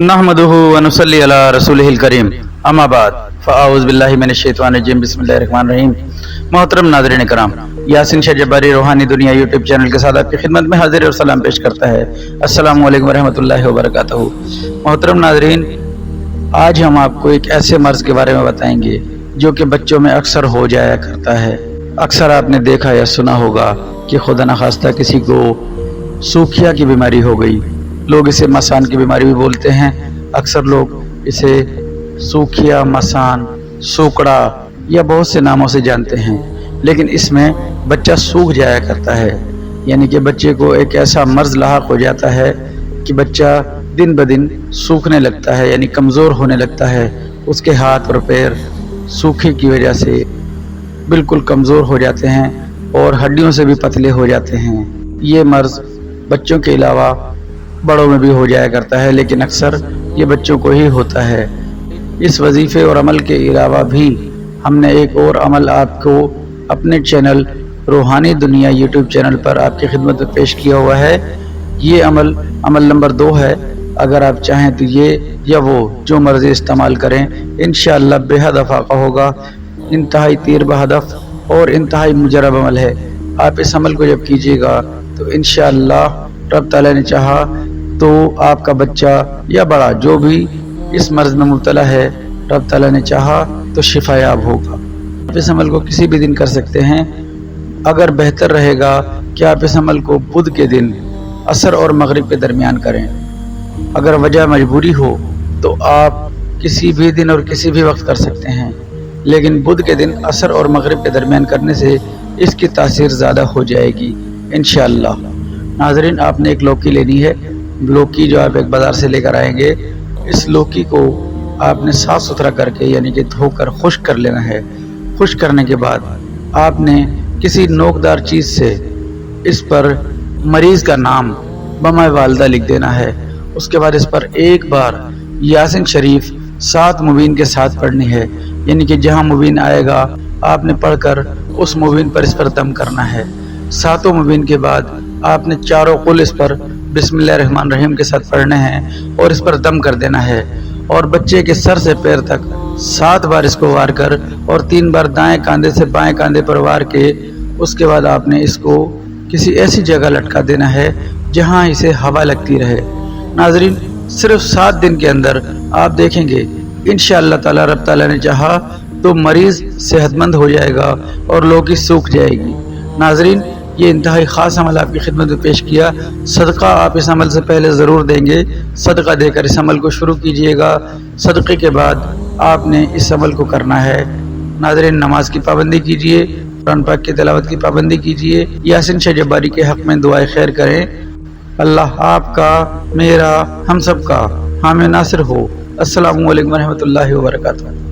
नहमदुहु व नुसल्ली अला रसूलिहिल करीम अम्मा बाद फ़अऊज़ु बिल्लाहि मिनश्शैतानिर्रजीम बिस्मिल्लाहिर्रहमानिर्रहीम। मोहतरम नाज़रीन कराम, यासीन शाह जब्बारी रूहानी दुनिया यूट्यूब चैनल के साथ आपकी खिदमत में हाजिर और सलाम पेश करता है। अस्सलामु अलैकुम व रहमतुल्लाहि व बरकातहू। मोहतरम नाज़रीन, आज हम आपको एक ऐसे मर्ज़ के बारे में बताएंगे जो कि बच्चों में अक्सर हो जाया करता है। अक्सर आपने देखा या सुना होगा कि खुदा न खास्ता किसी को सूखिया की बीमारी हो गई। लोग इसे मसान की बीमारी भी बोलते हैं। अक्सर लोग इसे सूखिया, मसान, सूकड़ा या बहुत से नामों से जानते हैं, लेकिन इसमें बच्चा सूख जाया करता है। यानी कि बच्चे को एक ऐसा मर्ज लाहक हो जाता है कि बच्चा दिन ब दिन सूखने लगता है, यानी कमज़ोर होने लगता है। उसके हाथ और पैर सूखे की वजह से बिल्कुल कमज़ोर हो जाते हैं और हड्डियों से भी पतले हो जाते हैं। ये मर्ज बच्चों के अलावा बड़ों में भी हो जाया करता है, लेकिन अक्सर ये बच्चों को ही होता है। इस वजीफ़े और अमल के अलावा भी हमने एक और अमल आपको अपने चैनल रूहानी दुनिया यूट्यूब चैनल पर आपकी खिदमत में पेश किया हुआ है। ये अमल नंबर 2 है। अगर आप चाहें तो ये या वो जो मर्ज़ी इस्तेमाल करें, इंशाअल्लाह बेहद अफाका होगा। इंतहाई तीर बहदफ और इंतहाई मुजरब अमल है। आप इस अमल को जब कीजिएगा तो इंशाअल्लाह रब ताला ने चाहा तो आपका बच्चा या बड़ा जो भी इस मर्ज में मुब्तला है, रब ताला ने चाहा तो शिफायाब होगा। आप इस अमल को किसी भी दिन कर सकते हैं। अगर बेहतर रहेगा कि आप इस अमल को बुध के दिन असर और मगरिब के दरमियान करें। अगर वजह मजबूरी हो तो आप किसी भी दिन और किसी भी वक्त कर सकते हैं, लेकिन बुध के दिन असर और मगरिब के दरमियान करने से इसकी तासीर ज़्यादा हो जाएगी इंशाअल्लाह। नाज़रीन, आपने एक लौकी लेनी है। लौकी जो आप एक बाज़ार से लेकर आएंगे, इस लौकी को आपने साफ़ सुथरा करके यानी कि धोकर खुश्क कर लेना है। खुश्क करने के बाद आपने किसी नोकदार चीज़ से इस पर मरीज़ का नाम बमाए वालदा लिख देना है। उसके बाद इस पर एक बार यासीन शरीफ 7 मुबीन के साथ पढ़नी है, यानी कि जहाँ मुबीन आएगा आपने पढ़कर उस मुबीन पर इस पर दम करना है। 7 मुबीन के बाद आपने चारों कुल इस पर बिस्मिल्लाहिर्रहमानिर्रहीम के साथ पढ़ने हैं और इस पर दम कर देना है। और बच्चे के सर से पैर तक 7 बार इसको वार कर और 3 बार दाएं कांधे से बाएं कांधे पर वार के उसके बाद आपने इसको किसी ऐसी जगह लटका देना है जहां इसे हवा लगती रहे। नाज़रीन, सिर्फ 7 दिन के अंदर आप देखेंगे इंशाअल्लाह ताला रब ताला ने चाहा तो मरीज सेहतमंद हो जाएगा और लौकी सूख जाएगी। नाज़रीन, ये इंतहाई ख़ास अमल आपकी खिदमत में पेश किया। सदका आप इस अमल से पहले ज़रूर देंगे। सदका देकर इस अमल को शुरू कीजिएगा। सदक़े के बाद आपने इस अमल को करना है। नाज़रीन, नमाज की पाबंदी कीजिए, कुरान पाक की तिलावत की पाबंदी कीजिए। यासीन शाह जब्बारी के हक़ में दुआए खैर करें। अल्लाह आपका, मेरा, हम सब का हामी नासिर हो। अस्सलामु अलैकुम व रहमतुल्लाहि व बरकातहू।